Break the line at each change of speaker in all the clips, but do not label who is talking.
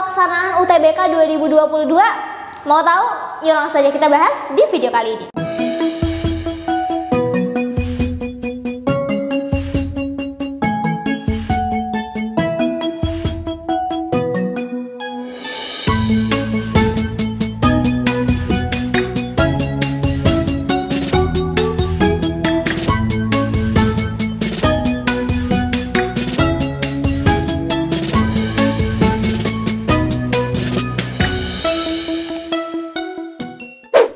pelaksanaan UTBK 2022? Mau tahu? Yuk langsung saja kita bahas di video kali ini.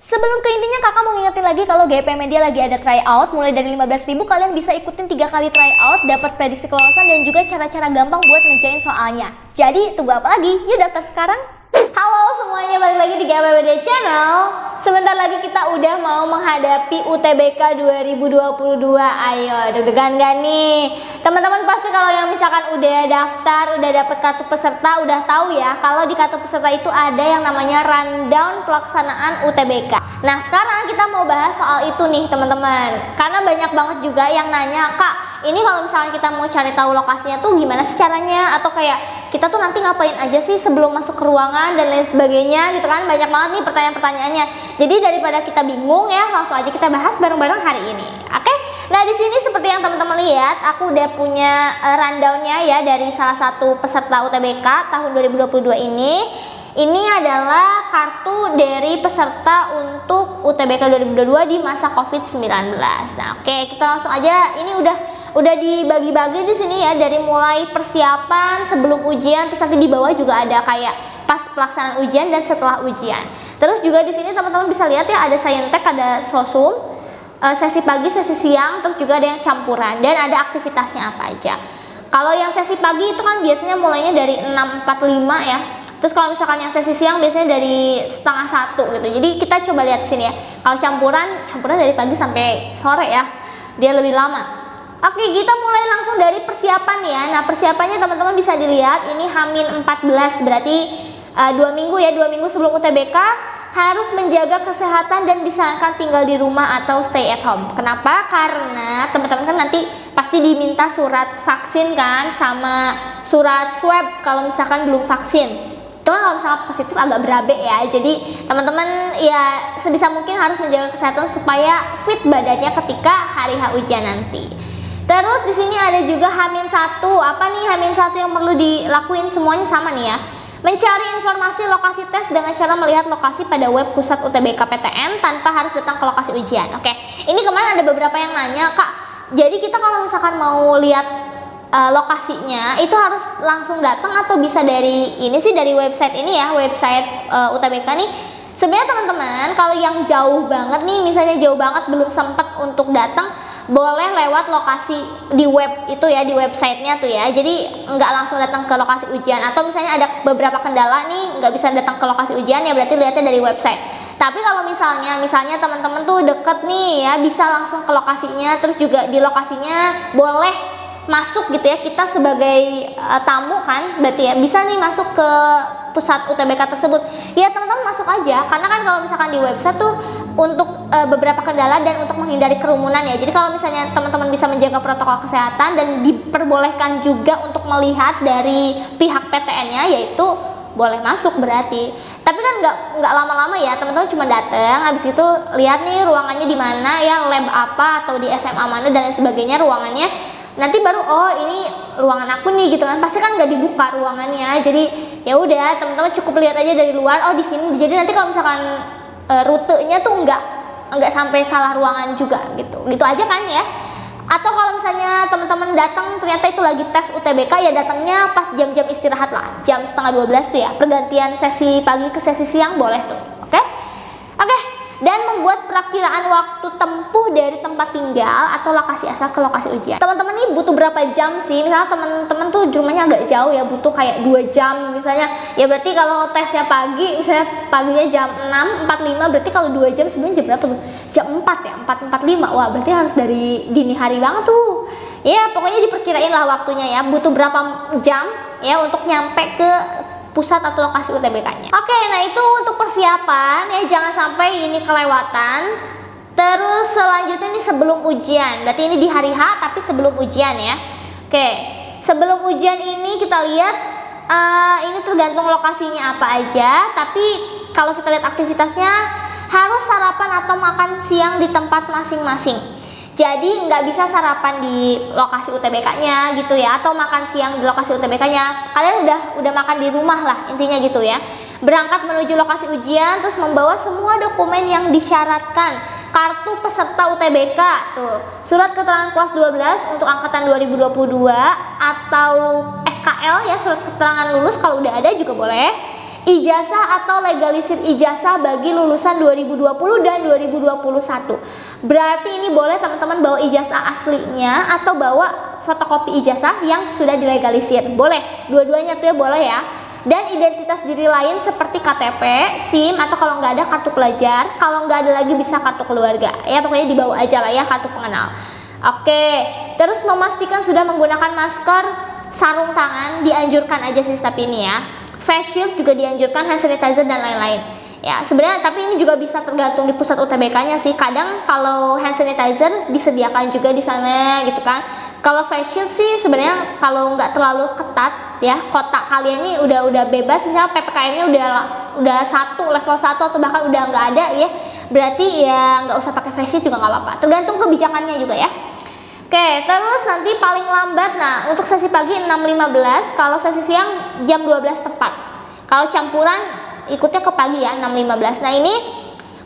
Sebelum ke intinya, kakak mau ngingetin lagi kalau GP Media lagi ada tryout. Mulai dari 15.000 kalian bisa ikutin 3 kali tryout, dapat prediksi kelolosan dan juga cara-cara gampang buat ngerjain soalnya. Jadi tunggu apa lagi? Yuk daftar sekarang. Halo semuanya, balik lagi di GP Media Channel. Sebentar lagi kita udah mau menghadapi UTBK 2022. Ayo, deg-degan gak nih? Teman-teman pasti kalau yang misalkan udah daftar, udah dapet kartu peserta, udah tahu ya kalau di kartu peserta itu ada yang namanya rundown pelaksanaan UTBK. Nah sekarang kita mau bahas soal itu nih teman-teman, karena banyak banget juga yang nanya, Kak, ini kalau misalnya kita mau cari tahu lokasinya tuh gimana sih caranya, atau kayak kita tuh nanti ngapain aja sih sebelum masuk ke ruangan dan lain sebagainya gitu kan. Banyak banget nih pertanyaan-pertanyaannya. Jadi daripada kita bingung ya, langsung aja kita bahas bareng-bareng hari ini. Oke? Nah di sini seperti yang teman-teman lihat, aku udah punya rundownnya ya dari salah satu peserta UTBK tahun 2022 ini. Ini adalah kartu dari peserta untuk UTBK 2022 di masa COVID-19. Nah, oke, kita langsung aja. Ini udah dibagi-bagi di sini ya, dari mulai persiapan sebelum ujian, terus nanti di bawah juga ada kayak pas pelaksanaan ujian dan setelah ujian. Terus juga di sini teman-teman bisa lihat ya, ada Saintek, ada Sosum, sesi pagi, sesi siang, terus juga ada yang campuran dan ada aktivitasnya apa aja. Kalau yang sesi pagi itu kan biasanya mulainya dari 6.45 ya. Terus kalau misalkan yang sesi siang biasanya dari 12:30 gitu. Jadi kita coba lihat sini ya. Kalau campuran dari pagi sampai sore ya. Dia lebih lama. Oke, kita mulai langsung dari persiapan ya. Nah, persiapannya teman-teman bisa dilihat ini H-14, berarti 2 minggu ya, 2 minggu sebelum UTBK harus menjaga kesehatan dan disarankan tinggal di rumah atau stay at home. Kenapa? Karena teman-teman kan nanti pasti diminta surat vaksin kan, sama surat swab kalau misalkan belum vaksin. Itu kan kalau misalkan positif agak berabe ya. Jadi teman-teman ya sebisa mungkin harus menjaga kesehatan supaya fit badannya ketika hari H ujian nanti. Terus di sini ada juga H-1. Apa nih H-1 yang perlu dilakuin? Semuanya sama nih ya. Mencari informasi lokasi tes dengan cara melihat lokasi pada web pusat UTBK PTN tanpa harus datang ke lokasi ujian. Oke, ini kemarin ada beberapa yang nanya, Kak, jadi kita kalau misalkan mau lihat lokasinya itu harus langsung datang atau bisa dari ini sih, dari website ini ya, website UTBK nih. Sebenarnya teman-teman kalau yang jauh banget nih, misalnya jauh banget belum sempat untuk datang, boleh lewat lokasi di web itu ya, di websitenya tuh ya. Jadi nggak langsung datang ke lokasi ujian, atau misalnya ada beberapa kendala nih nggak bisa datang ke lokasi ujian ya, berarti lihatnya dari website. Tapi kalau misalnya teman-teman tuh deket nih ya, bisa langsung ke lokasinya, terus juga di lokasinya boleh masuk gitu ya, kita sebagai tamu kan berarti ya bisa nih masuk ke pusat UTBK tersebut ya. Teman-teman masuk aja, karena kan kalau misalkan di website tuh untuk beberapa kendala dan untuk menghindari kerumunan ya. Jadi kalau misalnya teman-teman bisa menjaga protokol kesehatan dan diperbolehkan juga untuk melihat dari pihak PTN-nya, yaitu boleh masuk berarti. Tapi kan nggak lama-lama ya, teman-teman cuma datang, habis itu lihat nih ruangannya di mana ya, lab apa atau di SMA mana dan lain sebagainya ruangannya. Nanti baru oh ini ruangan aku nih gitu kan, pasti kan nggak dibuka ruangannya. Jadi ya udah teman-teman cukup lihat aja dari luar, oh di sini. Jadi nanti kalau misalkan rutenya tuh nggak sampai salah ruangan juga gitu aja kan ya. Atau kalau misalnya teman-teman datang ternyata itu lagi tes UTBK ya, datangnya pas jam-jam istirahat lah, jam 11:30 tuh ya, pergantian sesi pagi ke sesi siang boleh tuh. Oke. Dan membuat perakiraan waktu tempuh dari tempat tinggal atau lokasi asal ke lokasi ujian. Teman-teman ini butuh berapa jam sih? Misalnya teman-teman tuh rumahnya agak jauh ya, butuh kayak 2 jam misalnya. Ya berarti kalau tesnya pagi, misalnya paginya jam 6.45, berarti kalau 2 jam sebenarnya jam berapa tuh? Jam 4 ya, 4.45. Wah, berarti harus dari dini hari banget tuh. Ya, pokoknya diperkirain lah waktunya ya, butuh berapa jam ya untuk nyampe ke pusat atau lokasi UTBK-nya. Oke, nah itu untuk persiapan ya, jangan sampai ini kelewatan. Terus selanjutnya ini sebelum ujian, berarti ini di hari H tapi sebelum ujian ya. Oke, sebelum ujian ini kita lihat Ini tergantung lokasinya apa aja, tapi kalau kita lihat aktivitasnya harus sarapan atau makan siang di tempat masing-masing. Jadi nggak bisa sarapan di lokasi UTBK-nya gitu ya, atau makan siang di lokasi UTBK-nya. Kalian udah makan di rumah lah, intinya gitu ya. Berangkat menuju lokasi ujian, terus membawa semua dokumen yang disyaratkan. Kartu peserta UTBK, tuh, surat keterangan kelas 12 untuk angkatan 2022 atau SKL ya, surat keterangan lulus kalau udah ada juga boleh. Ijazah atau legalisir ijazah bagi lulusan 2020 dan 2021. Berarti ini boleh teman-teman bawa ijazah aslinya atau bawa fotokopi ijazah yang sudah dilegalisir. Boleh, dua-duanya tuh ya, boleh ya. Dan identitas diri lain seperti KTP, SIM, atau kalau nggak ada kartu pelajar, kalau nggak ada lagi bisa kartu keluarga. Ya pokoknya dibawa aja lah ya, kartu pengenal. Oke, terus memastikan sudah menggunakan masker, sarung tangan, dianjurkan aja sih tapi ini ya. Face shield juga dianjurkan, hand sanitizer dan lain-lain. Ya sebenarnya tapi ini juga bisa tergantung di pusat UTBK-nya sih. Kadang kalau hand sanitizer disediakan juga di sana gitu kan. Kalau face shield sih sebenarnya kalau nggak terlalu ketat ya, kotak kalian ini udah bebas, misalnya PPKM-nya udah level 1 atau bahkan udah nggak ada ya, berarti ya nggak usah pakai face shield juga nggak apa-apa. Tergantung kebijakannya juga ya. Oke, terus nanti paling lambat, nah untuk sesi pagi 6.15, kalau sesi siang jam 12 tepat. Kalau campuran ikutnya ke pagi ya 6.15. Nah ini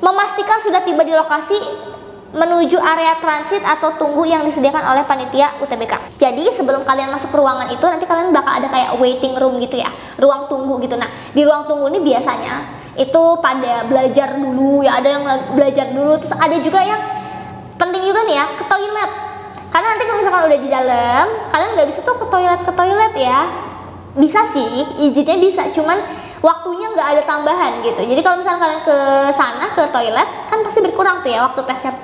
memastikan sudah tiba di lokasi menuju area transit atau tunggu yang disediakan oleh panitia UTBK. Jadi sebelum kalian masuk ke ruangan itu nanti kalian bakal ada kayak waiting room gitu ya, ruang tunggu gitu. Nah di ruang tunggu ini biasanya itu pada belajar dulu ya, ada yang belajar dulu, terus ada juga yang penting juga nih ya, ke toilet. Karena nanti kalau misalkan udah di dalam, kalian nggak bisa tuh ke toilet ya. Bisa sih, izinnya bisa, cuman waktunya nggak ada tambahan gitu. Jadi kalau misalkan kalian ke sana ke toilet kan pasti berkurang tuh ya waktu tesnya.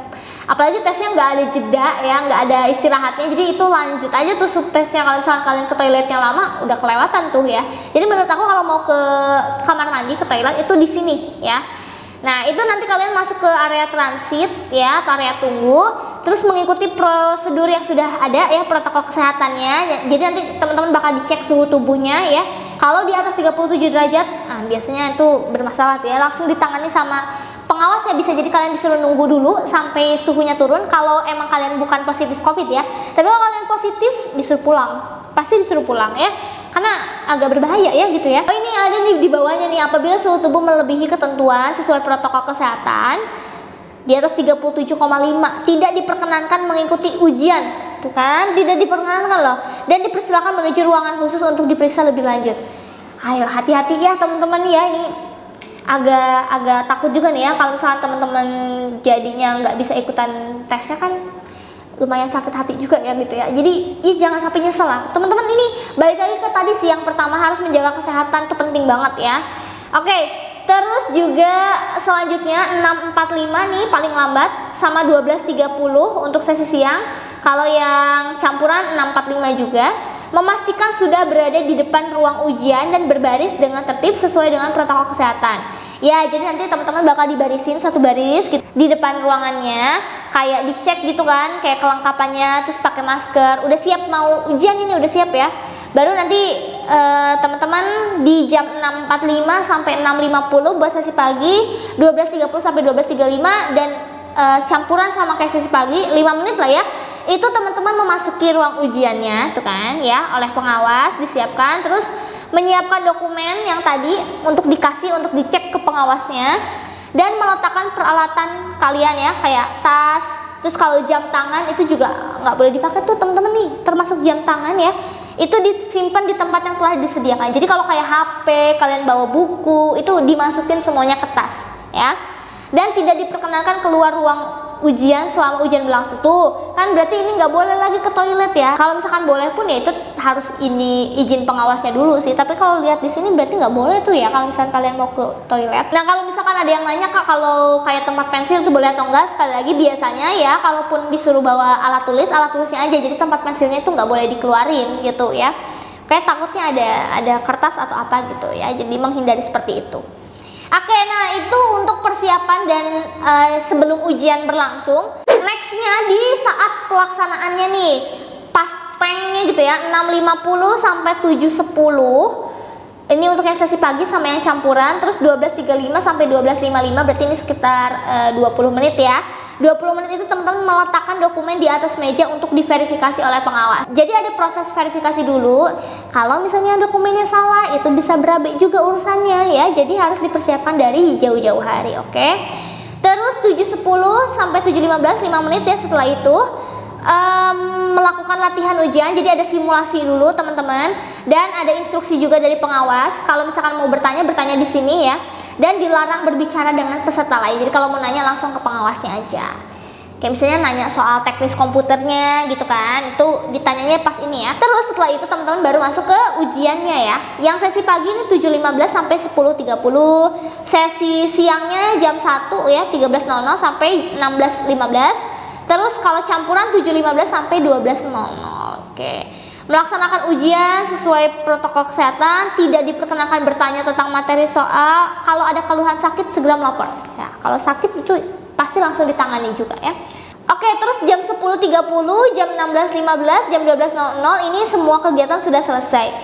Apalagi tesnya nggak ada jeda ya, nggak ada istirahatnya, jadi itu lanjut aja tuh subtesnya. Kalau misalkan kalian ke toiletnya lama udah kelewatan tuh ya. Jadi menurut aku kalau mau ke kamar mandi, ke toilet itu di sini ya. Nah itu nanti kalian masuk ke area transit ya, atau area tunggu, terus mengikuti prosedur yang sudah ada ya, protokol kesehatannya. Jadi nanti teman-teman bakal dicek suhu tubuhnya ya. Kalau di atas 37 derajat, nah biasanya itu bermasalah ya, langsung ditangani sama pengawas ya. Bisa jadi kalian disuruh nunggu dulu sampai suhunya turun kalau emang kalian bukan positif COVID ya. Tapi kalau kalian positif disuruh pulang, pasti disuruh pulang ya, karena agak berbahaya ya gitu ya. Oh ini ada nih di bawahnya nih, apabila suhu tubuh melebihi ketentuan sesuai protokol kesehatan di atas 37,5 tidak diperkenankan mengikuti ujian. Tuh kan, tidak diperkenankan loh, dan dipersilakan menuju ruangan khusus untuk diperiksa lebih lanjut. Ayo hati-hati ya teman-teman ya, ini agak takut juga nih ya kalau misalnya teman-teman jadinya nggak bisa ikutan tesnya, kan lumayan sakit hati juga ya gitu ya. Jadi jangan sampai nyesel lah teman-teman. Ini balik lagi ke tadi sih, yang pertama harus menjaga kesehatan, itu penting banget ya. Oke, terus juga selanjutnya 6.45 nih paling lambat, sama 12.30 untuk sesi siang. Kalau yang campuran 6.45 juga. Memastikan sudah berada di depan ruang ujian dan berbaris dengan tertib sesuai dengan protokol kesehatan. Ya, jadi nanti teman-teman bakal dibarisin satu baris gitu, di depan ruangannya, kayak dicek gitu kan, kayak kelengkapannya, terus pakai masker, udah siap mau ujian ini, udah siap ya. Baru nanti teman-teman di jam 6.45 sampai 6.50 buat sesi pagi, 12.30 sampai 12.35, dan campuran sama kayak sesi pagi 5 menit lah ya. Itu teman-teman memasuki ruang ujiannya tuh kan ya, oleh pengawas disiapkan, terus menyiapkan dokumen yang tadi untuk dikasih, untuk dicek ke pengawasnya, dan meletakkan peralatan kalian ya, kayak tas, terus kalau jam tangan itu juga nggak boleh dipakai tuh teman-teman nih, termasuk jam tangan ya, itu disimpan di tempat yang telah disediakan. Jadi kalau kayak HP, kalian bawa buku, itu dimasukin semuanya ke tas ya. Dan tidak diperkenankan keluar ruang ujian selama ujian berlangsung. Tuh kan berarti ini nggak boleh lagi ke toilet ya. Kalau misalkan boleh pun ya itu harus ini izin pengawasnya dulu sih. Tapi kalau lihat di sini berarti nggak boleh tuh ya kalau misalkan kalian mau ke toilet. Nah kalau misalkan ada yang nanya Kak, kalau kayak tempat pensil itu boleh atau enggak, sekali lagi biasanya ya kalaupun disuruh bawa alat tulisnya aja, jadi tempat pensilnya itu nggak boleh dikeluarin gitu ya. Kayak takutnya ada kertas atau apa gitu ya, jadi menghindari seperti itu. Oke, nah itu untuk persiapan dan sebelum ujian berlangsung. Nextnya di saat pelaksanaannya nih, pas tanknya gitu ya, 6.50 sampai 7.10 Ini untuk yang sesi pagi sama yang campuran. Terus 12.35 sampai 12.55 berarti ini sekitar 20 menit ya. 20 menit itu teman-teman meletakkan dokumen di atas meja untuk diverifikasi oleh pengawas. Jadi ada proses verifikasi dulu. Kalau misalnya dokumennya salah, itu bisa berabe juga urusannya ya. Jadi harus dipersiapkan dari jauh-jauh hari, oke? Terus 7.10 sampai 7.15, 5 menit ya setelah itu melakukan latihan ujian. Jadi ada simulasi dulu teman-teman, dan ada instruksi juga dari pengawas. Kalau misalkan mau bertanya di sini ya. Dan dilarang berbicara dengan peserta lain. Jadi kalau mau nanya langsung ke pengawasnya aja. Kayak misalnya nanya soal teknis komputernya gitu kan, itu ditanyanya pas ini ya. Terus setelah itu teman-teman baru masuk ke ujiannya ya. Yang sesi pagi ini 7.15 sampai 10.30. Sesi siangnya jam 1 ya, 13.00 sampai 16.15. Terus kalau campuran 7.15 sampai 12.00. Oke. Melaksanakan ujian sesuai protokol kesehatan, tidak diperkenankan bertanya tentang materi soal. Kalau ada keluhan sakit segera melapor. Ya, kalau sakit itu pasti langsung ditangani juga ya. Oke, terus jam 10.30, jam 16.15, jam 12.00 ini semua kegiatan sudah selesai.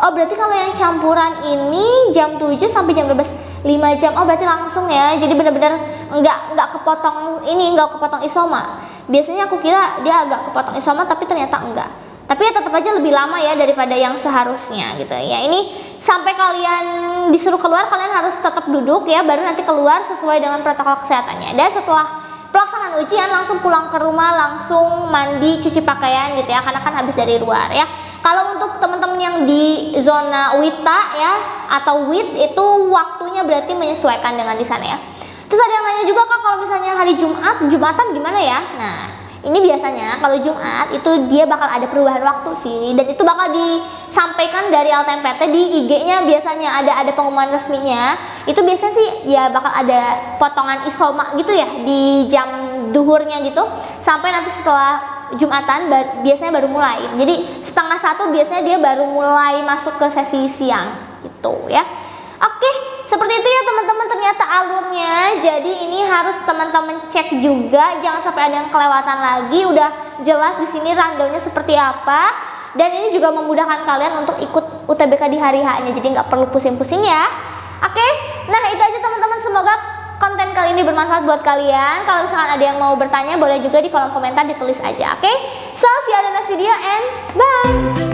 Oh, berarti kalau yang campuran ini jam 7 sampai jam 12, 5 jam. Oh, berarti langsung ya. Jadi benar-benar enggak kepotong ini, enggak kepotong isoma. Biasanya aku kira dia agak kepotong isoma, tapi ternyata enggak. Tapi ya tetap aja lebih lama ya daripada yang seharusnya gitu ya. Ini sampai kalian disuruh keluar, kalian harus tetap duduk ya, baru nanti keluar sesuai dengan protokol kesehatannya. Dan setelah pelaksanaan ujian langsung pulang ke rumah, langsung mandi, cuci pakaian gitu ya, karena kan habis dari luar ya. Kalau untuk teman-teman yang di zona WITA ya atau WIT itu waktunya berarti menyesuaikan dengan di sana ya. Terus ada yang nanya juga, Kak, kalau misalnya hari Jumatan gimana ya? Nah, ini biasanya kalau Jumat itu dia bakal ada perubahan waktu sih, dan itu bakal disampaikan dari LTMPT di IG-nya. Biasanya ada pengumuman resminya. Itu biasanya sih ya bakal ada potongan isoma gitu ya di jam duhurnya gitu, sampai nanti setelah Jumatan biasanya baru mulai. Jadi 12:30 biasanya dia baru mulai masuk ke sesi siang gitu ya. Oke, seperti itu ya teman-teman ternyata alurnya. Jadi ini harus teman-teman cek juga, jangan sampai ada yang kelewatan lagi. Udah jelas di sini rundownnya seperti apa, dan ini juga memudahkan kalian untuk ikut UTBK di hari H-nya. Jadi nggak perlu pusing-pusing ya. Oke, nah itu aja teman-teman. Semoga konten kali ini bermanfaat buat kalian. Kalau misalkan ada yang mau bertanya, boleh juga di kolom komentar ditulis aja. Oke, so see you on the next video and bye.